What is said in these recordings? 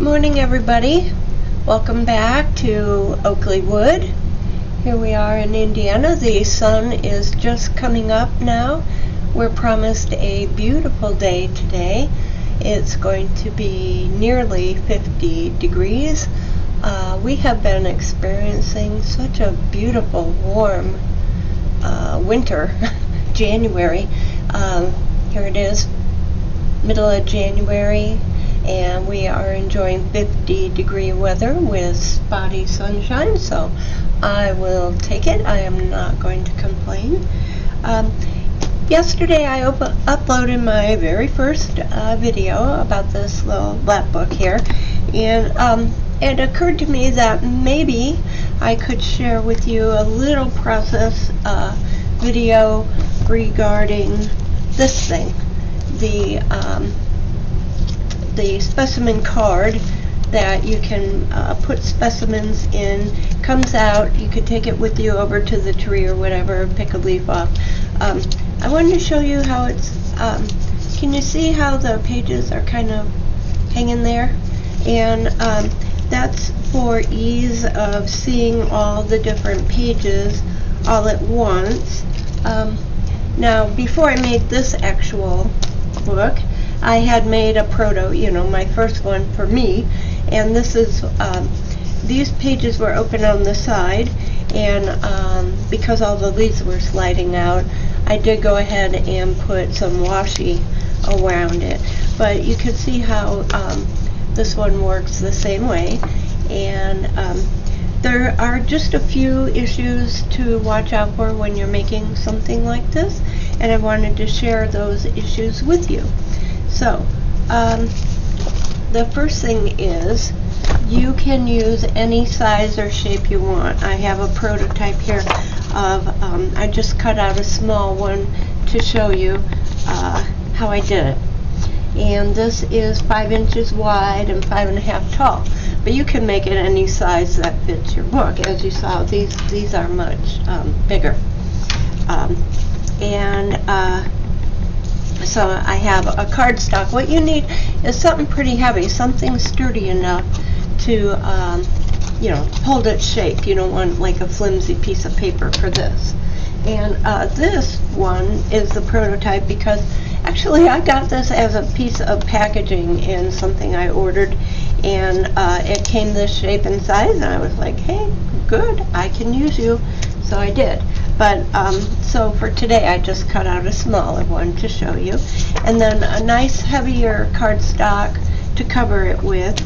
Morning, everybody. Welcome back to Oakley Wood. Here we are in Indiana. The sun is just coming up now. We're promised a beautiful day today. It's going to be nearly 50 degrees. We have been experiencing such a beautiful, warm winter, January. Here it is, middle of January, and we are enjoying 50-degree weather with spotty sunshine, so I will take it. I am not going to complain. Yesterday I uploaded my very first video about this little Lapbook here, and it occurred to me that maybe I could share with you a little process video regarding this thing, the specimen card that you can put specimens in. Comes out, you could take it with you over to the tree or whatever, pick a leaf off. I wanted to show you how it's, can you see how the pages are kind of hanging there? And that's for ease of seeing all the different pages all at once. Now, before I made this actual book, I had made a proto, my first one for me, and this is, these pages were open on the side, and because all the leaves were sliding out, I did go ahead and put some washi around it. But you can see how this one works the same way, and there are just a few issues to watch out for when you're making something like this, and I wanted to share those issues with you. So, the first thing is, you can use any size or shape you want. I have a prototype here of, I just cut out a small one to show you how I did it. And this is 5 inches wide and 5.5 tall. But you can make it any size that fits your book. As you saw, these are much bigger. So I have a cardstock. What you need is something pretty heavy, something sturdy enough to, hold its shape. You don't want like a flimsy piece of paper for this. And this one is the prototype because actually I got this as a piece of packaging in something I ordered, and it came this shape and size, and I was like, hey, good, I can use you. So I did. But so for today I just cut out a smaller one to show you, and then a nice heavier cardstock to cover it with.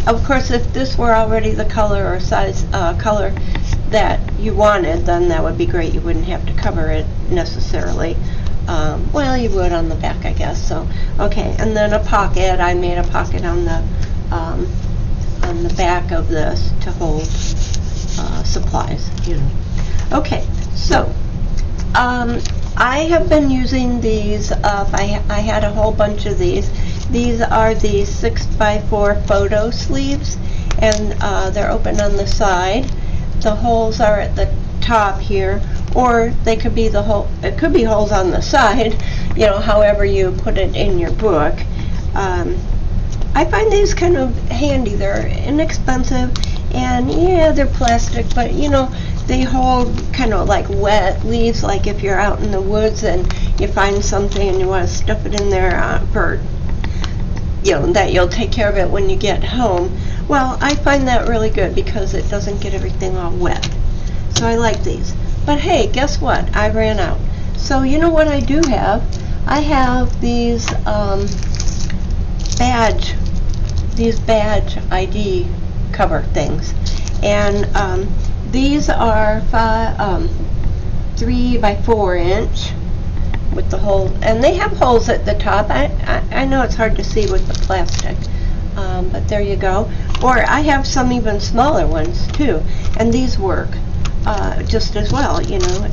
Of course, if this were already the color or size color that you wanted, then that would be great. You wouldn't have to cover it necessarily. Well, you would on the back, I guess. So okay, and then a pocket. I made a pocket on the back of this to hold supplies. Okay, so I have been using these up. I had a whole bunch of these. These are the 6x4 photo sleeves, and they're open on the side. The holes are at the top here, or they could be it could be holes on the side, however you put it in your book. I find these kind of handy. They're inexpensive, and yeah, they're plastic, but they hold kind of like wet leaves, like if you're out in the woods and you find something and you want to stuff it in there for, that you'll take care of it when you get home. Well, I find that really good because it doesn't get everything all wet. So I like these. But hey, guess what? I ran out. So you know what I do have? I have these badge ID cover things. And these are 3 by 4 inch with the hole, and they have holes at the top. I know it's hard to see with the plastic, but there you go. Or I have some even smaller ones too, and these work just as well.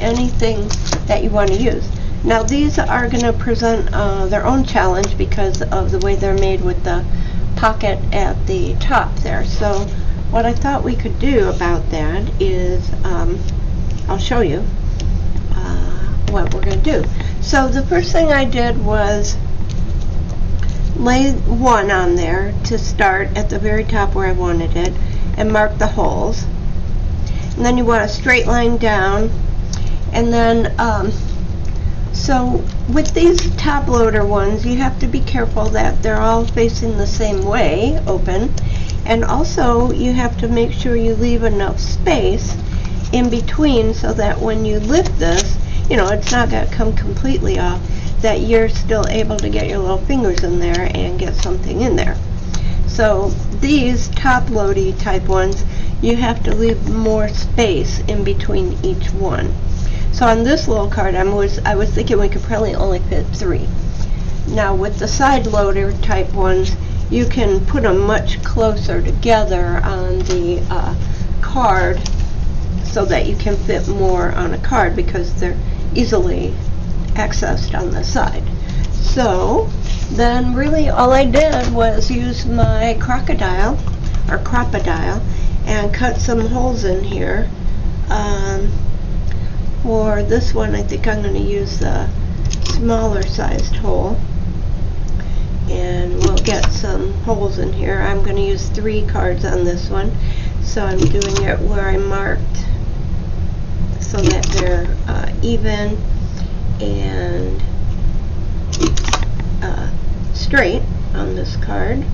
Anything that you want to use. Now these are going to present their own challenge because of the way they're made with the pocket at the top there. So what I thought we could do about that is, I'll show you what we're going to do. So the first thing I did was lay 1 on there to start at the very top where I wanted it, and mark the holes. And then you want a straight line down, and then so with these top loader ones, you have to be careful that they're all facing the same way, open, and also you have to make sure you leave enough space in between so that when you lift this, you know, it's not going to come completely off, that you're still able to get your little fingers in there and get something in there. So these top loady type ones, you have to leave more space in between each one. So on this little card, I was thinking we could probably only fit 3. Now with the side loader type ones, you can put them much closer together on the card so that you can fit more on a card because they're easily accessed on the side. So then really all I did was use my crocodile and cut some holes in here. For this one, I think I'm going to use the smaller sized hole, and we'll get some holes in here. I'm going to use 3 cards on this one, so I'm doing it where I marked so that they're even and straight on this card.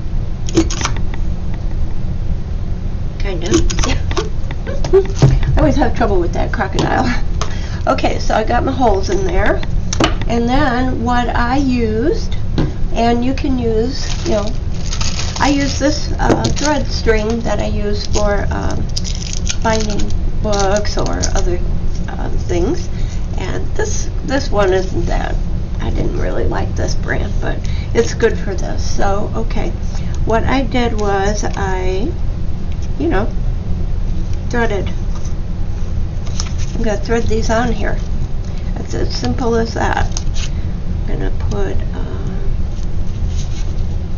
Kind of. I always have trouble with that crocodile. Okay, so I got my holes in there, and then what I used, and you can use, you know, I use this thread string that I use for binding books or other things, and this one isn't that. I didn't really like this brand, but it's good for this. So okay, what I did was I, you know, threaded. I'm going to thread these on here. It's as simple as that. I'm going to put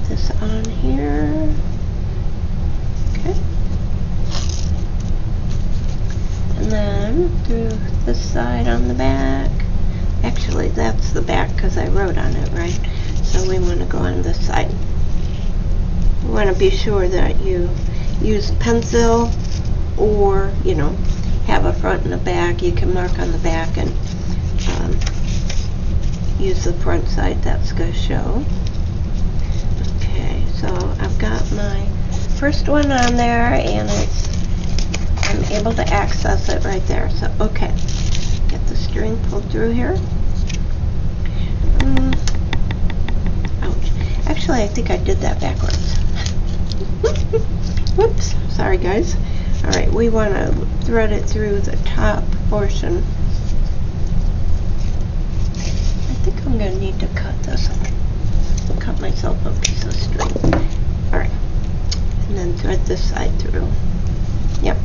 this on here. Okay. And then through this side on the back. Actually, that's the back because I wrote on it, right? So we want to go on this side. You want to be sure that you use pencil, or, you know, have a front and a back. You can mark on the back and use the front side that's going to show. Okay, so I've got my first one on there, and I'm able to access it right there. So okay, get the string pulled through here. Ouch. Actually, I think I did that backwards. Whoops, sorry guys. Alright, we want to thread it through the top portion. I think I'm going to need to cut this. Cut myself a piece of string. Alright, and then thread this side through. Yep,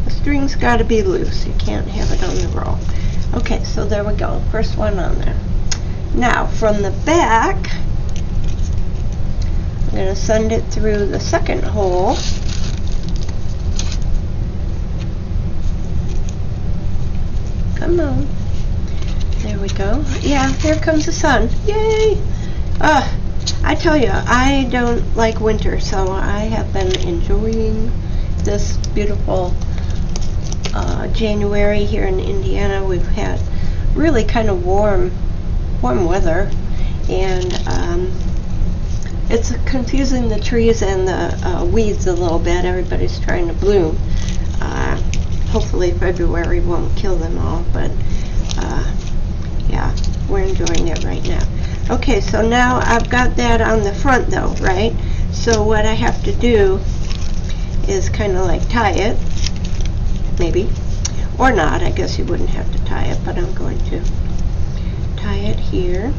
the string's got to be loose. You can't have it on the roll. Okay, so there we go. First one on there. Now, from the back, I'm going to send it through the second hole. Come on. There we go. Yeah, here comes the sun. Yay! I tell you, I don't like winter, so I have been enjoying this beautiful January here in Indiana. We've had really kind of warm weather, and it's confusing the trees and the weeds a little bit. Everybody's trying to bloom. Hopefully February won't kill them all, but yeah, we're enjoying it right now. Okay, so now I've got that on the front though, right? So what I have to do is kind of like tie it, maybe, or not. I guess you wouldn't have to tie it, but I'm going to tie it here.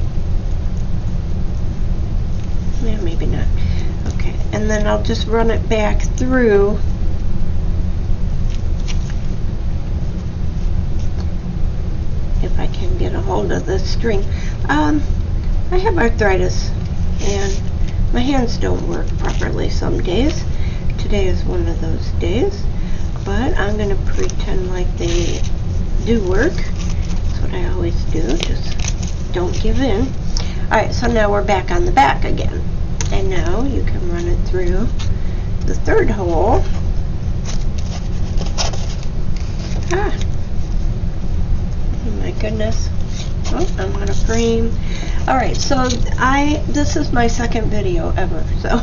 Yeah, maybe not. Okay, and then I'll just run it back through. If I can get a hold of the string. I have arthritis and my hands don't work properly some days. Today is one of those days, but I'm going to pretend like they do work. That's what I always do, just don't give in. Alright, so now we're back on the back again. And now you can run it through the third hole. Oh my goodness. Oh, I'm out of frame. Alright, so this is my second video ever, so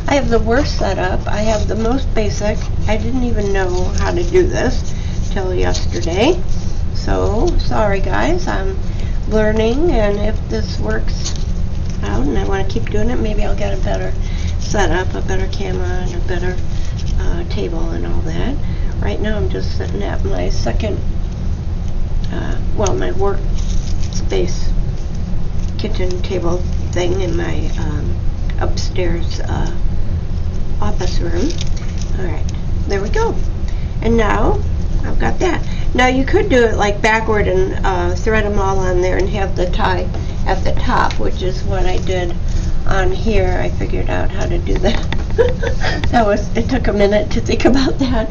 I have the worst setup. I have the most basic. I didn't even know how to do this till yesterday. So, sorry guys, I'm learning, and if this works out and I want to keep doing it, maybe I'll get a better setup, a better camera, and a better table and all that. Right now I'm just sitting at my second, my work space kitchen table thing in my upstairs office room. Alright, there we go. And now I've got that. Now you could do it like backward and thread them all on there and have the tie at the top, which is what I did on here. I figured out how to do that. It took a minute to think about that.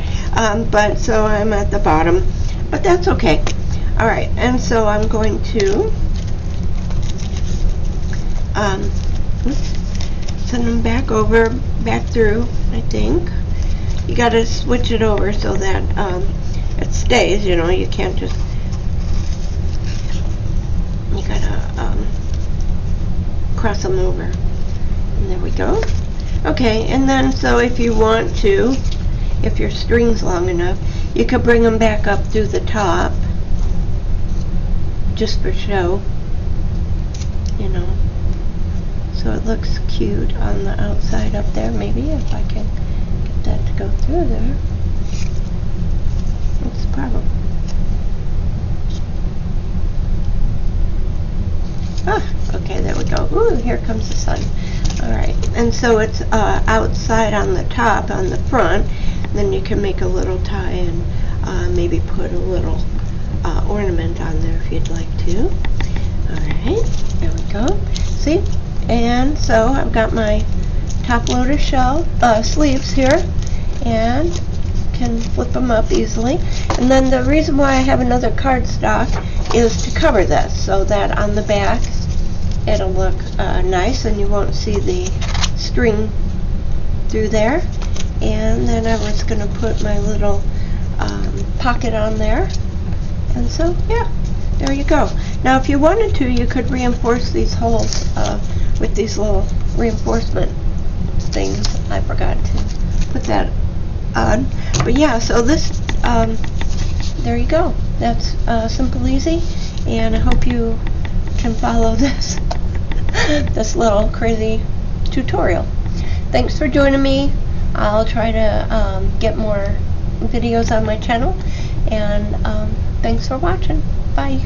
But so I'm at the bottom, but that's okay. Alright, and so I'm going to send them back through, I think. You gotta switch it over so that it stays, you know, you can't just, you gotta cross them over. And there we go. Okay, and then so if you want to, if your string's long enough, you could bring them back up through the top, just for show, you know, so it looks cute on the outside up there. Maybe if I can get that to go through there. It's probably, okay, there we go. Ooh, here comes the sun. Alright, and so it's outside on the top, on the front. Then you can make a little tie and maybe put a little ornament on there if you'd like to. Alright, there we go. See? And so I've got my top loader sleeves here, and can flip them up easily. And then the reason why I have another cardstock is to cover this, so that on the back it'll look nice and you won't see the string through there. And then I was going to put my little pocket on there. And so, yeah, there you go. Now if you wanted to, you could reinforce these holes with these little reinforcement things. I forgot to put that on. But yeah, so this, there you go. That's simple, easy, and I hope you can follow this this little crazy tutorial. Thanks for joining me. I'll try to get more videos on my channel, and thanks for watching. Bye.